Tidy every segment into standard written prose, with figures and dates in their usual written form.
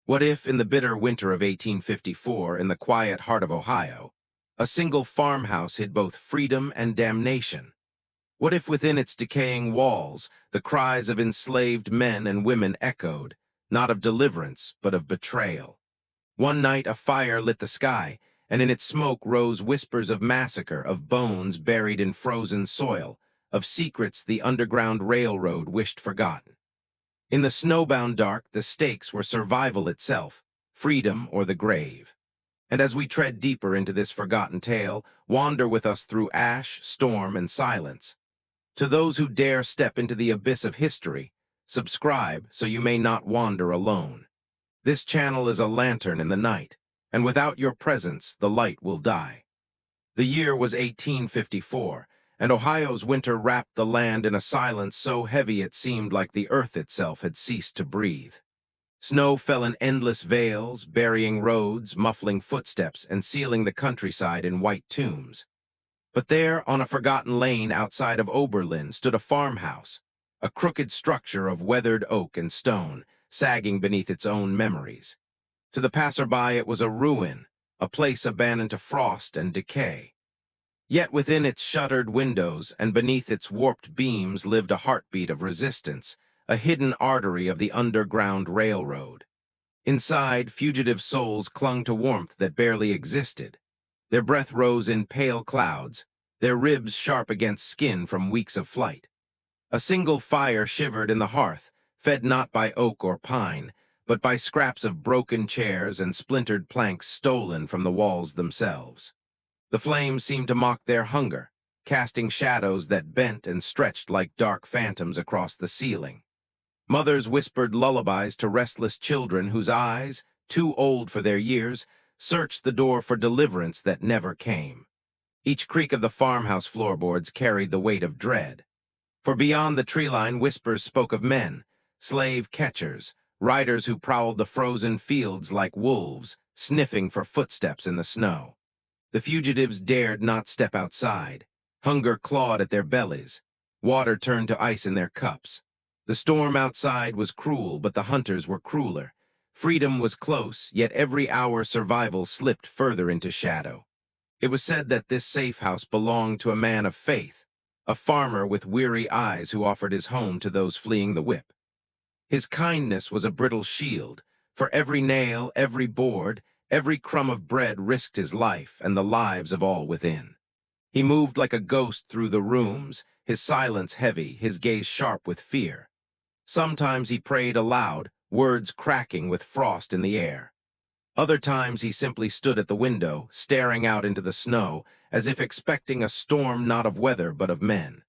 What if, in the bitter winter of 1854, in the quiet heart of Ohio, a single farmhouse hid both freedom and damnation? What if within its decaying walls the cries of enslaved men and women echoed, not of deliverance, but of betrayal? One night a fire lit the sky, and in its smoke rose whispers of massacre, of bones buried in frozen soil, of secrets the Underground Railroad wished forgotten. In the snowbound dark, the stakes were survival itself, freedom or the grave. And as we tread deeper into this forgotten tale, wander with us through ash, storm, and silence. To those who dare step into the abyss of history, subscribe so you may not wander alone. This channel is a lantern in the night, and without your presence, the light will die. The year was 1854, and Ohio's winter wrapped the land in a silence so heavy it seemed like the earth itself had ceased to breathe. Snow fell in endless veils, burying roads, muffling footsteps, and sealing the countryside in white tombs. But there, on a forgotten lane outside of Oberlin, stood a farmhouse, a crooked structure of weathered oak and stone, sagging beneath its own memories. To the passerby it was a ruin, a place abandoned to frost and decay. Yet within its shuttered windows and beneath its warped beams lived a heartbeat of resistance, a hidden artery of the Underground Railroad. Inside, fugitive souls clung to warmth that barely existed. Their breath rose in pale clouds, their ribs sharp against skin from weeks of flight. A single fire shivered in the hearth, fed not by oak or pine, but by scraps of broken chairs and splintered planks stolen from the walls themselves. The flames seemed to mock their hunger, casting shadows that bent and stretched like dark phantoms across the ceiling. Mothers whispered lullabies to restless children whose eyes, too old for their years, searched the door for deliverance that never came. Each creak of the farmhouse floorboards carried the weight of dread. For beyond the tree line, whispers spoke of men, slave catchers, riders who prowled the frozen fields like wolves, sniffing for footsteps in the snow. The fugitives dared not step outside. Hunger clawed at their bellies. Water turned to ice in their cups. The storm outside was cruel, but the hunters were crueler. Freedom was close, yet every hour survival slipped further into shadow. It was said that this safe house belonged to a man of faith, a farmer with weary eyes who offered his home to those fleeing the whip. His kindness was a brittle shield. For every nail, every board, every crumb of bread risked his life and the lives of all within. He moved like a ghost through the rooms, his silence heavy, his gaze sharp with fear. Sometimes he prayed aloud, words cracking with frost in the air. Other times he simply stood at the window, staring out into the snow, as if expecting a storm not of weather but of men.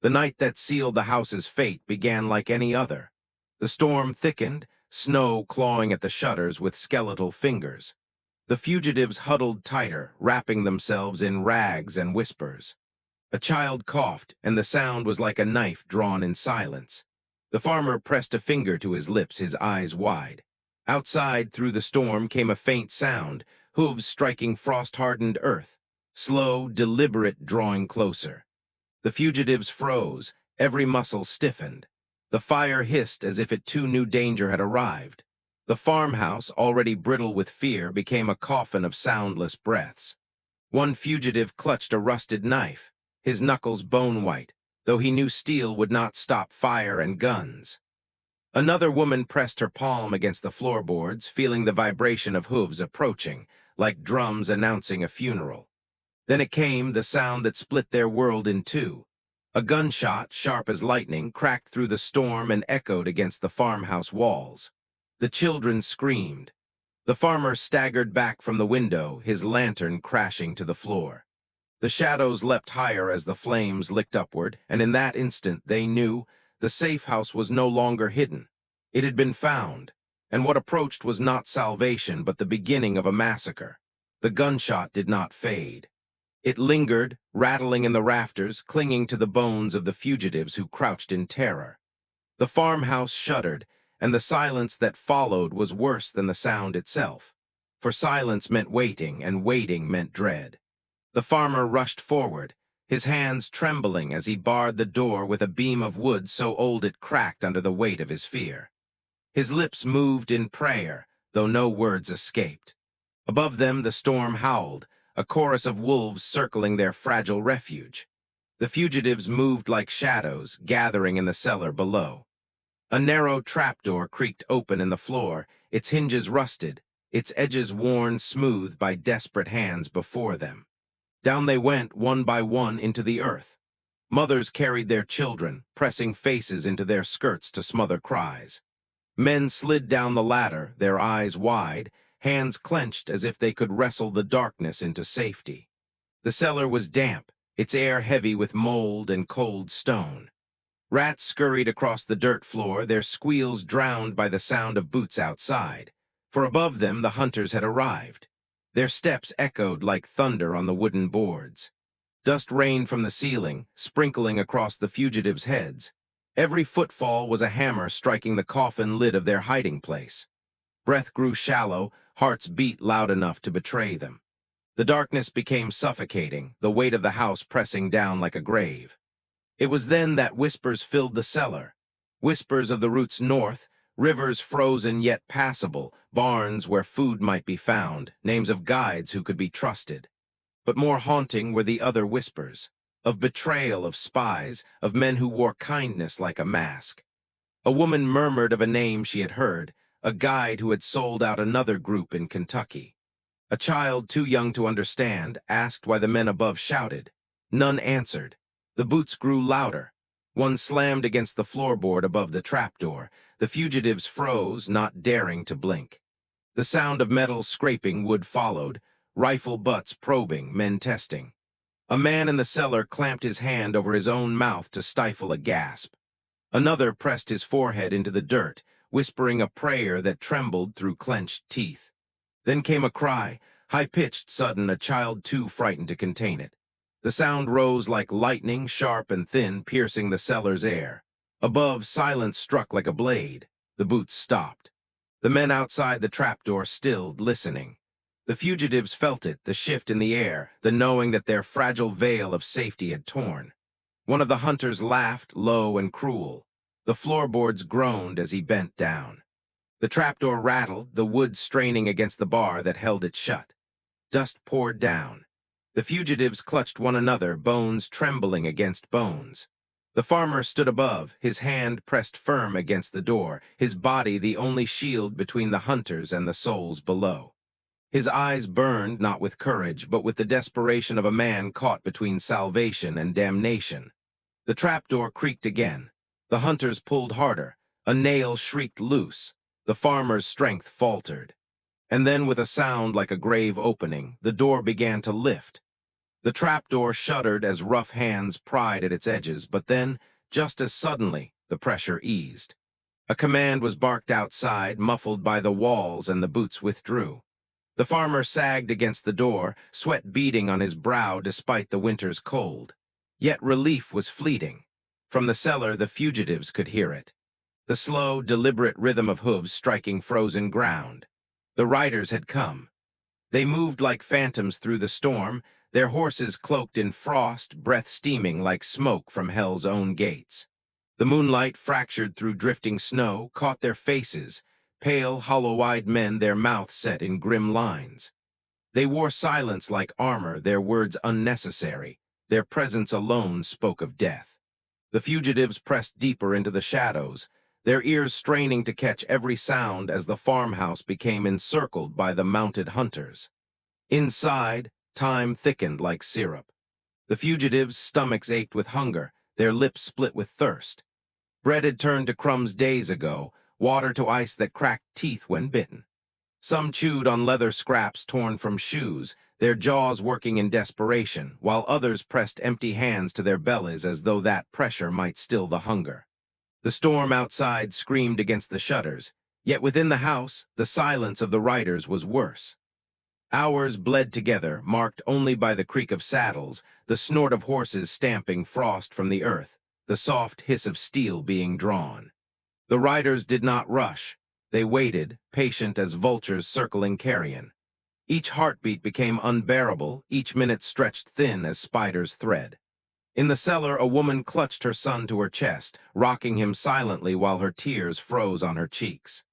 The night that sealed the house's fate began like any other. The storm thickened, snow clawing at the shutters with skeletal fingers. The fugitives huddled tighter, wrapping themselves in rags and whispers. A child coughed, and the sound was like a knife drawn in silence. The farmer pressed a finger to his lips, his eyes wide. Outside, through the storm, came a faint sound, hooves striking frost-hardened earth, slow, deliberate, drawing closer. The fugitives froze, every muscle stiffened. The fire hissed as if it too knew danger had arrived. The farmhouse, already brittle with fear, became a coffin of soundless breaths. One fugitive clutched a rusted knife, his knuckles bone-white, though he knew steel would not stop fire and guns. Another woman pressed her palm against the floorboards, feeling the vibration of hooves approaching, like drums announcing a funeral. Then it came, the sound that split their world in two. A gunshot, sharp as lightning, cracked through the storm and echoed against the farmhouse walls. The children screamed. The farmer staggered back from the window, his lantern crashing to the floor. The shadows leapt higher as the flames licked upward, and in that instant they knew the safe house was no longer hidden. It had been found, and what approached was not salvation but the beginning of a massacre. The gunshot did not fade. It lingered, rattling in the rafters, clinging to the bones of the fugitives who crouched in terror. The farmhouse shuddered, and the silence that followed was worse than the sound itself. For silence meant waiting, and waiting meant dread. The farmer rushed forward, his hands trembling as he barred the door with a beam of wood so old it cracked under the weight of his fear. His lips moved in prayer, though no words escaped. Above them the storm howled, a chorus of wolves circling their fragile refuge. The fugitives moved like shadows, gathering in the cellar below. A narrow trapdoor creaked open in the floor, its hinges rusted, its edges worn smooth by desperate hands before them. Down they went, one by one, into the earth. Mothers carried their children, pressing faces into their skirts to smother cries. Men slid down the ladder, their eyes wide, hands clenched as if they could wrestle the darkness into safety. The cellar was damp, its air heavy with mold and cold stone. Rats scurried across the dirt floor, their squeals drowned by the sound of boots outside, for above them the hunters had arrived. Their steps echoed like thunder on the wooden boards. Dust rained from the ceiling, sprinkling across the fugitives' heads. Every footfall was a hammer striking the coffin lid of their hiding place. Breath grew shallow, hearts beat loud enough to betray them. The darkness became suffocating, the weight of the house pressing down like a grave. It was then that whispers filled the cellar. Whispers of the routes north, rivers frozen yet passable, barns where food might be found, names of guides who could be trusted. But more haunting were the other whispers, of betrayal of spies, of men who wore kindness like a mask. A woman murmured of a name she had heard, a guide who had sold out another group in Kentucky. A child too young to understand asked why the men above shouted. None answered. The boots grew louder. One slammed against the floorboard above the trapdoor. The fugitives froze, not daring to blink. The sound of metal scraping wood followed, rifle butts probing, men testing. A man in the cellar clamped his hand over his own mouth to stifle a gasp. Another pressed his forehead into the dirt, whispering a prayer that trembled through clenched teeth. Then came a cry, high-pitched, sudden, a child too frightened to contain it. The sound rose like lightning, sharp and thin, piercing the cellar's air. Above, silence struck like a blade. The boots stopped. The men outside the trapdoor stilled, listening. The fugitives felt it, the shift in the air, the knowing that their fragile veil of safety had torn. One of the hunters laughed, low and cruel. The floorboards groaned as he bent down. The trapdoor rattled, the wood straining against the bar that held it shut. Dust poured down. The fugitives clutched one another, bones trembling against bones. The farmer stood above, his hand pressed firm against the door, his body the only shield between the hunters and the souls below. His eyes burned not with courage, but with the desperation of a man caught between salvation and damnation. The trapdoor creaked again. The hunters pulled harder. A nail shrieked loose. The farmer's strength faltered. And then, with a sound like a grave opening, the door began to lift. The trapdoor shuddered as rough hands pried at its edges, but then, just as suddenly, the pressure eased. A command was barked outside, muffled by the walls, and the boots withdrew. The farmer sagged against the door, sweat beading on his brow despite the winter's cold. Yet relief was fleeting. From the cellar, the fugitives could hear it. The slow, deliberate rhythm of hooves striking frozen ground. The riders had come. They moved like phantoms through the storm, their horses cloaked in frost, breath steaming like smoke from hell's own gates. The moonlight, fractured through drifting snow, caught their faces, pale, hollow-eyed men, their mouths set in grim lines. They wore silence like armor, their words unnecessary. Their presence alone spoke of death. The fugitives pressed deeper into the shadows, their ears straining to catch every sound as the farmhouse became encircled by the mounted hunters. Inside, time thickened like syrup. The fugitives' stomachs ached with hunger, their lips split with thirst. Bread had turned to crumbs days ago, water to ice that cracked teeth when bitten. Some chewed on leather scraps torn from shoes, their jaws working in desperation, while others pressed empty hands to their bellies as though that pressure might still the hunger. The storm outside screamed against the shutters, yet within the house, the silence of the riders was worse. Hours bled together, marked only by the creak of saddles, the snort of horses stamping frost from the earth, the soft hiss of steel being drawn. The riders did not rush. They waited, patient as vultures circling carrion. Each heartbeat became unbearable, each minute stretched thin as spider's thread. In the cellar, a woman clutched her son to her chest, rocking him silently while her tears froze on her cheeks.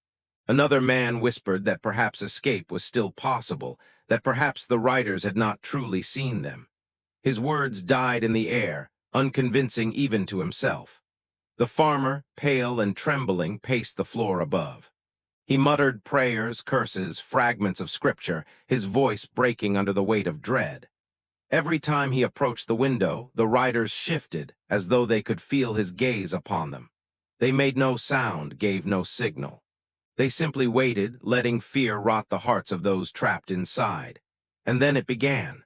Another man whispered that perhaps escape was still possible, that perhaps the riders had not truly seen them. His words died in the air, unconvincing even to himself. The farmer, pale and trembling, paced the floor above. He muttered prayers, curses, fragments of scripture, his voice breaking under the weight of dread. Every time he approached the window, the riders shifted, as though they could feel his gaze upon them. They made no sound, gave no signal. They simply waited, letting fear rot the hearts of those trapped inside. And then it began.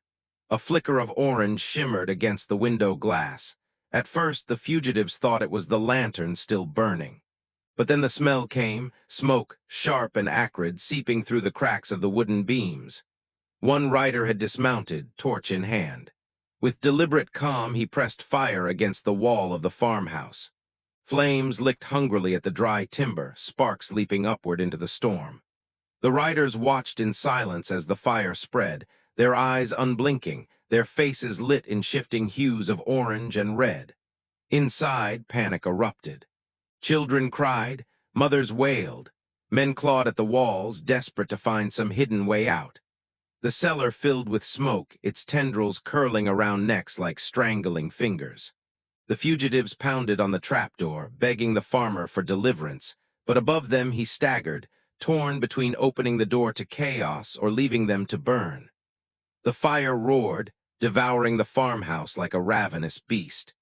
A flicker of orange shimmered against the window glass. At first, the fugitives thought it was the lantern still burning. But then the smell came, smoke, sharp and acrid, seeping through the cracks of the wooden beams. One rider had dismounted, torch in hand. With deliberate calm, he pressed fire against the wall of the farmhouse. Flames licked hungrily at the dry timber, sparks leaping upward into the storm. The riders watched in silence as the fire spread, their eyes unblinking, their faces lit in shifting hues of orange and red. Inside, panic erupted. Children cried, mothers wailed. Men clawed at the walls, desperate to find some hidden way out. The cellar filled with smoke, its tendrils curling around necks like strangling fingers. The fugitives pounded on the trapdoor, begging the farmer for deliverance, but above them he staggered, torn between opening the door to chaos or leaving them to burn. The fire roared, devouring the farmhouse like a ravenous beast.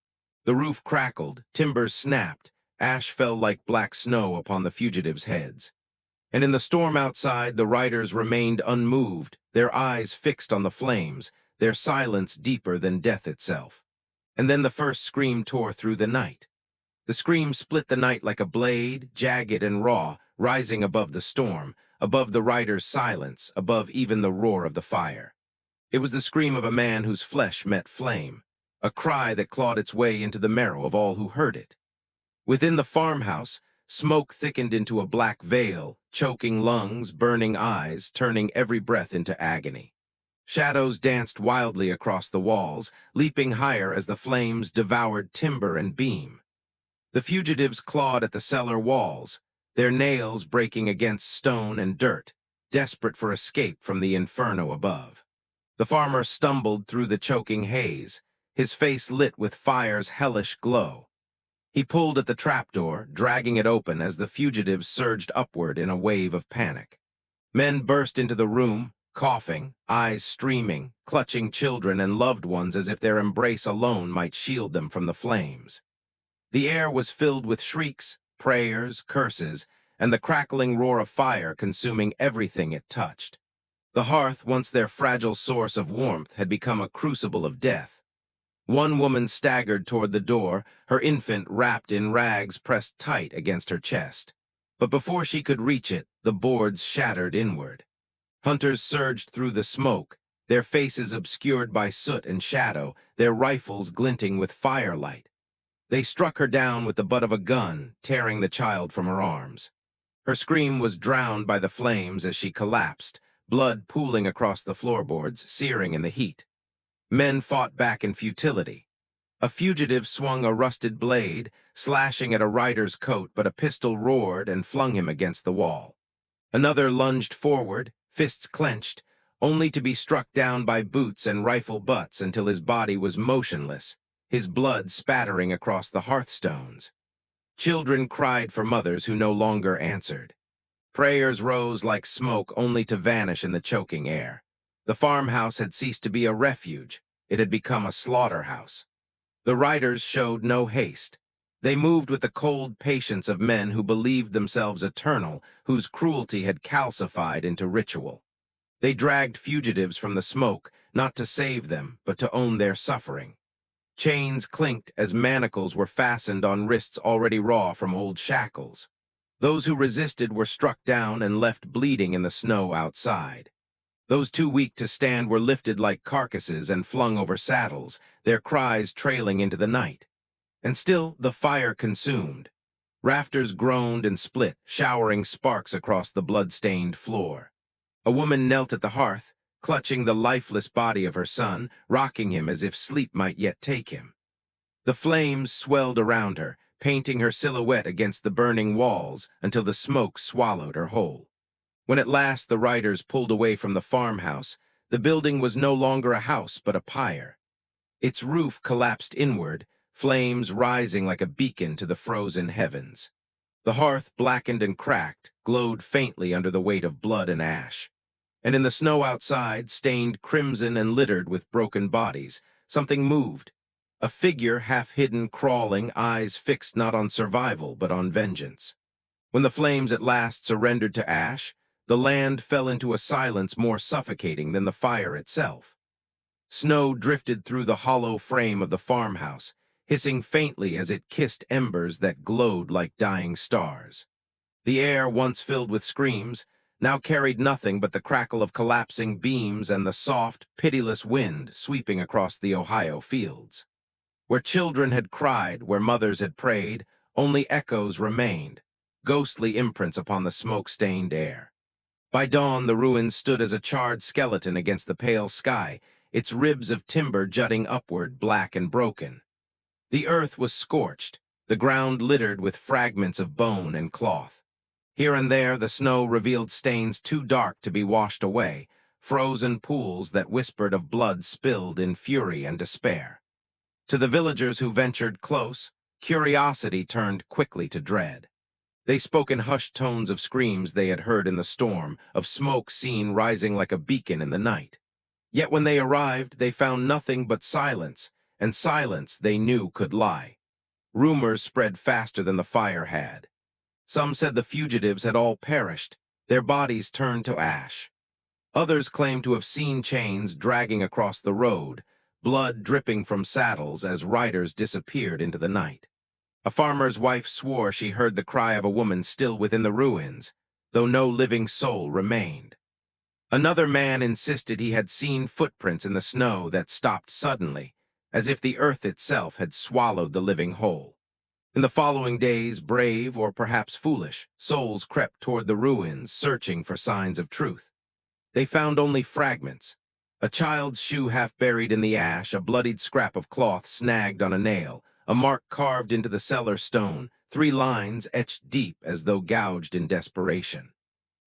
The roof crackled, timbers snapped, ash fell like black snow upon the fugitives' heads. And in the storm outside, the riders remained unmoved, their eyes fixed on the flames, their silence deeper than death itself. And then the first scream tore through the night. The scream split the night like a blade, jagged and raw, rising above the storm, above the riders' silence, above even the roar of the fire. It was the scream of a man whose flesh met flame, a cry that clawed its way into the marrow of all who heard it. Within the farmhouse, smoke thickened into a black veil, choking lungs, burning eyes, turning every breath into agony. Shadows danced wildly across the walls, leaping higher as the flames devoured timber and beam. The fugitives clawed at the cellar walls, their nails breaking against stone and dirt, desperate for escape from the inferno above. The farmer stumbled through the choking haze, his face lit with fire's hellish glow. He pulled at the trapdoor, dragging it open as the fugitives surged upward in a wave of panic. Men burst into the room, coughing, eyes streaming, clutching children and loved ones as if their embrace alone might shield them from the flames. The air was filled with shrieks, prayers, curses, and the crackling roar of fire consuming everything it touched. The hearth, once their fragile source of warmth, had become a crucible of death. One woman staggered toward the door, her infant wrapped in rags pressed tight against her chest. But before she could reach it, the boards shattered inward. Hunters surged through the smoke, their faces obscured by soot and shadow, their rifles glinting with firelight. They struck her down with the butt of a gun, tearing the child from her arms. Her scream was drowned by the flames as she collapsed, blood pooling across the floorboards, searing in the heat. Men fought back in futility. A fugitive swung a rusted blade, slashing at a rider's coat, but a pistol roared and flung him against the wall. Another lunged forward, fists clenched, only to be struck down by boots and rifle butts until his body was motionless, his blood spattering across the hearthstones. Children cried for mothers who no longer answered. Prayers rose like smoke only to vanish in the choking air. The farmhouse had ceased to be a refuge. It had become a slaughterhouse. The riders showed no haste. They moved with the cold patience of men who believed themselves eternal, whose cruelty had calcified into ritual. They dragged fugitives from the smoke, not to save them, but to own their suffering. Chains clinked as manacles were fastened on wrists already raw from old shackles. Those who resisted were struck down and left bleeding in the snow outside. Those too weak to stand were lifted like carcasses and flung over saddles, their cries trailing into the night. And still the fire consumed. Rafters groaned and split, showering sparks across the blood-stained floor. A woman knelt at the hearth, clutching the lifeless body of her son, rocking him as if sleep might yet take him. The flames swelled around her, painting her silhouette against the burning walls until the smoke swallowed her whole. When at last the riders pulled away from the farmhouse, the building was no longer a house but a pyre. Its roof collapsed inward, flames rising like a beacon to the frozen heavens. The hearth, blackened and cracked, glowed faintly under the weight of blood and ash. And in the snow outside, stained crimson and littered with broken bodies, something moved. A figure, half-hidden, crawling, eyes fixed not on survival but on vengeance. When the flames at last surrendered to ash, the land fell into a silence more suffocating than the fire itself. Snow drifted through the hollow frame of the farmhouse, hissing faintly as it kissed embers that glowed like dying stars. The air, once filled with screams, now carried nothing but the crackle of collapsing beams and the soft, pitiless wind sweeping across the Ohio fields. Where children had cried, where mothers had prayed, only echoes remained, ghostly imprints upon the smoke-stained air. By dawn, the ruins stood as a charred skeleton against the pale sky, its ribs of timber jutting upward, black and broken. The earth was scorched, the ground littered with fragments of bone and cloth. Here and there, the snow revealed stains too dark to be washed away, frozen pools that whispered of blood spilled in fury and despair. To the villagers who ventured close, curiosity turned quickly to dread. They spoke in hushed tones of screams they had heard in the storm, of smoke seen rising like a beacon in the night. Yet when they arrived, they found nothing but silence, and silence they knew could lie. Rumors spread faster than the fire had. Some said the fugitives had all perished, their bodies turned to ash. Others claimed to have seen chains dragging across the road, blood dripping from saddles as riders disappeared into the night. A farmer's wife swore she heard the cry of a woman still within the ruins, though no living soul remained. Another man insisted he had seen footprints in the snow that stopped suddenly, as if the earth itself had swallowed the living whole. In the following days, brave, or perhaps foolish, souls crept toward the ruins, searching for signs of truth. They found only fragments: a child's shoe half buried in the ash, a bloodied scrap of cloth snagged on a nail, a mark carved into the cellar stone, 3 lines etched deep as though gouged in desperation.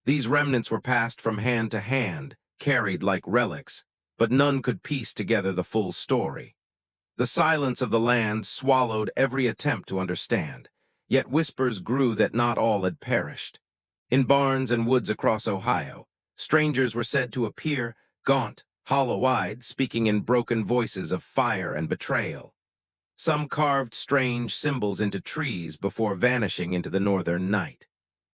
These remnants were passed from hand to hand, carried like relics, but none could piece together the full story. The silence of the land swallowed every attempt to understand, yet whispers grew that not all had perished. In barns and woods across Ohio, strangers were said to appear, gaunt, hollow-eyed, speaking in broken voices of fire and betrayal. Some carved strange symbols into trees before vanishing into the northern night.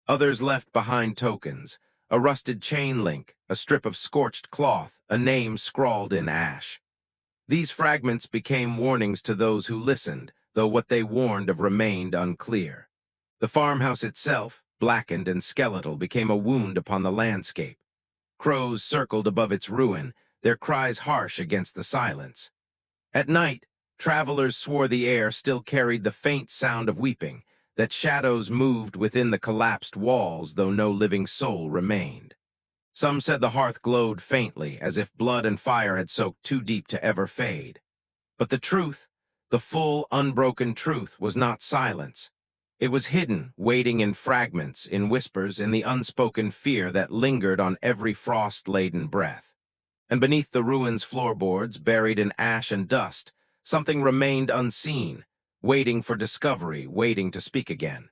Others left behind tokens: a rusted chain link, a strip of scorched cloth, a name scrawled in ash. These fragments became warnings to those who listened, though what they warned of remained unclear. The farmhouse itself, blackened and skeletal, became a wound upon the landscape. Crows circled above its ruin, their cries harsh against the silence. At night, travelers swore the air still carried the faint sound of weeping, that shadows moved within the collapsed walls, though no living soul remained. Some said the hearth glowed faintly, as if blood and fire had soaked too deep to ever fade. But the truth, the full, unbroken truth, was not silence. It was hidden, waiting in fragments, in whispers, in the unspoken fear that lingered on every frost-laden breath. And beneath the ruins' floorboards, buried in ash and dust, something remained unseen, waiting for discovery, waiting to speak again.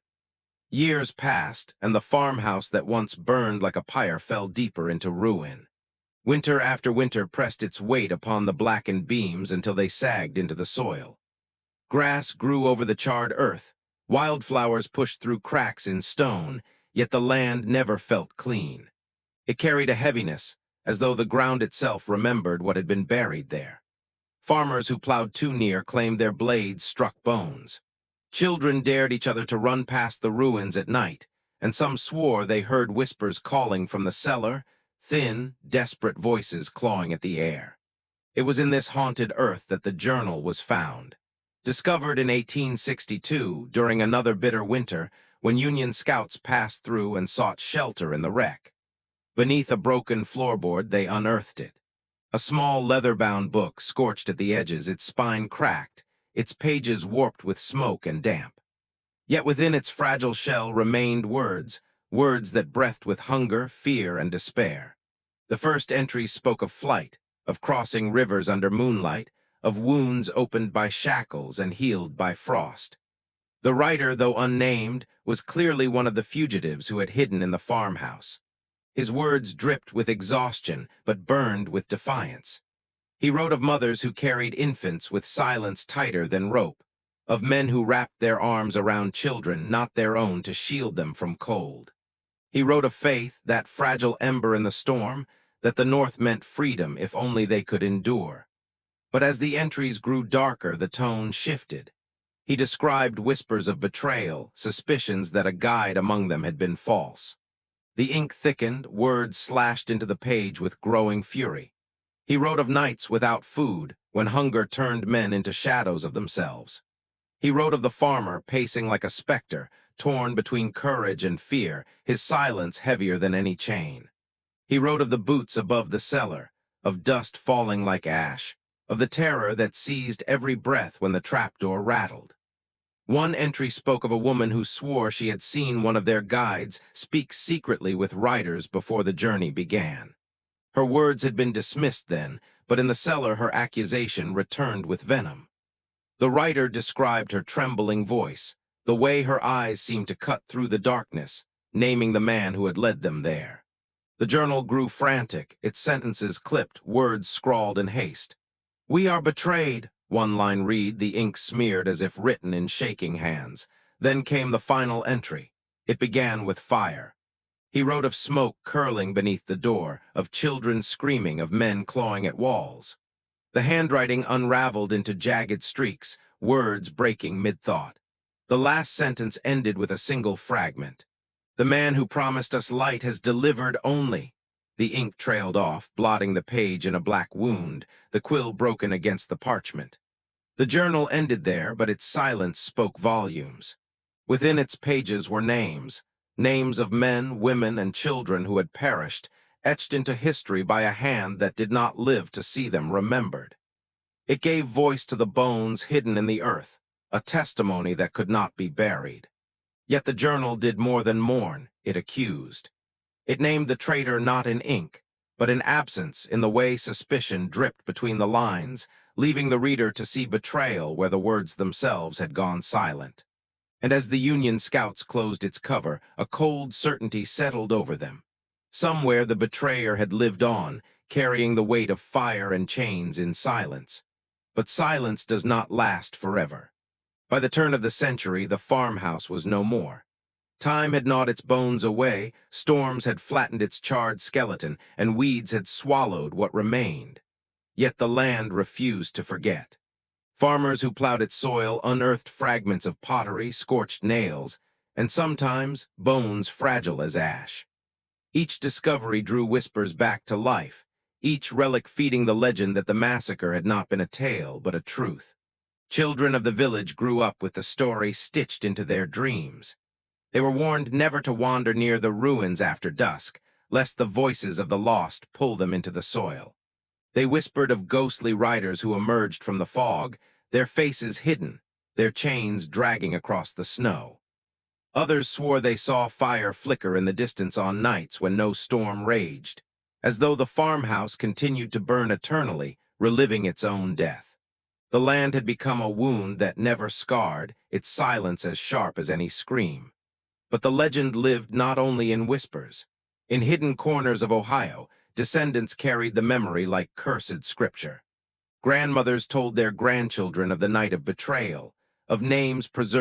Years passed, and the farmhouse that once burned like a pyre fell deeper into ruin. Winter after winter pressed its weight upon the blackened beams until they sagged into the soil. Grass grew over the charred earth, wildflowers pushed through cracks in stone, yet the land never felt clean. It carried a heaviness, as though the ground itself remembered what had been buried there. Farmers who plowed too near claimed their blades struck bones. Children dared each other to run past the ruins at night, and some swore they heard whispers calling from the cellar, thin, desperate voices clawing at the air. It was in this haunted earth that the journal was found. Discovered in 1862, during another bitter winter, when Union scouts passed through and sought shelter in the wreck. Beneath a broken floorboard, they unearthed it. A small leather-bound book, scorched at the edges, its spine cracked, its pages warped with smoke and damp. Yet within its fragile shell remained words, words that breathed with hunger, fear, and despair. The first entries spoke of flight, of crossing rivers under moonlight, of wounds opened by shackles and healed by frost. The writer, though unnamed, was clearly one of the fugitives who had hidden in the farmhouse. His words dripped with exhaustion, but burned with defiance. He wrote of mothers who carried infants with silence tighter than rope, of men who wrapped their arms around children not their own to shield them from cold. He wrote of faith, that fragile ember in the storm, that the North meant freedom if only they could endure. But as the entries grew darker, the tone shifted. He described whispers of betrayal, suspicions that a guide among them had been false. The ink thickened, words slashed into the page with growing fury. He wrote of nights without food, when hunger turned men into shadows of themselves. He wrote of the farmer pacing like a specter, torn between courage and fear, his silence heavier than any chain. He wrote of the boots above the cellar, of dust falling like ash, of the terror that seized every breath when the trapdoor rattled. One entry spoke of a woman who swore she had seen one of their guides speak secretly with riders before the journey began. Her words had been dismissed then, but in the cellar her accusation returned with venom. The writer described her trembling voice, the way her eyes seemed to cut through the darkness, naming the man who had led them there. The journal grew frantic, its sentences clipped, words scrawled in haste. "We are betrayed," one line read, the ink smeared as if written in shaking hands. Then came the final entry. It began with fire. He wrote of smoke curling beneath the door, of children screaming, of men clawing at walls. The handwriting unraveled into jagged streaks, words breaking mid-thought. The last sentence ended with a single fragment. "The man who promised us light has delivered only." The ink trailed off, blotting the page in a black wound, the quill broken against the parchment. The journal ended there, but its silence spoke volumes. Within its pages were names, names of men, women, and children who had perished, etched into history by a hand that did not live to see them remembered. It gave voice to the bones hidden in the earth, a testimony that could not be buried. Yet the journal did more than mourn, it accused. It named the traitor not in ink, but in absence, in the way suspicion dripped between the lines, leaving the reader to see betrayal where the words themselves had gone silent. And as the Union Scouts closed its cover, a cold certainty settled over them. Somewhere the betrayer had lived on, carrying the weight of fire and chains in silence. But silence does not last forever. By the turn of the century, the farmhouse was no more. Time had gnawed its bones away, storms had flattened its charred skeleton, and weeds had swallowed what remained. Yet the land refused to forget. Farmers who plowed its soil unearthed fragments of pottery, scorched nails, and sometimes bones fragile as ash. Each discovery drew whispers back to life, each relic feeding the legend that the massacre had not been a tale, but a truth. Children of the village grew up with the story stitched into their dreams. They were warned never to wander near the ruins after dusk, lest the voices of the lost pull them into the soil. They whispered of ghostly riders who emerged from the fog, their faces hidden, their chains dragging across the snow. Others swore they saw fire flicker in the distance on nights when no storm raged, as though the farmhouse continued to burn eternally, reliving its own death. The land had become a wound that never scarred, its silence as sharp as any scream. But the legend lived not only in whispers. In hidden corners of Ohio, descendants carried the memory like cursed scripture. Grandmothers told their grandchildren of the night of betrayal, of names preserved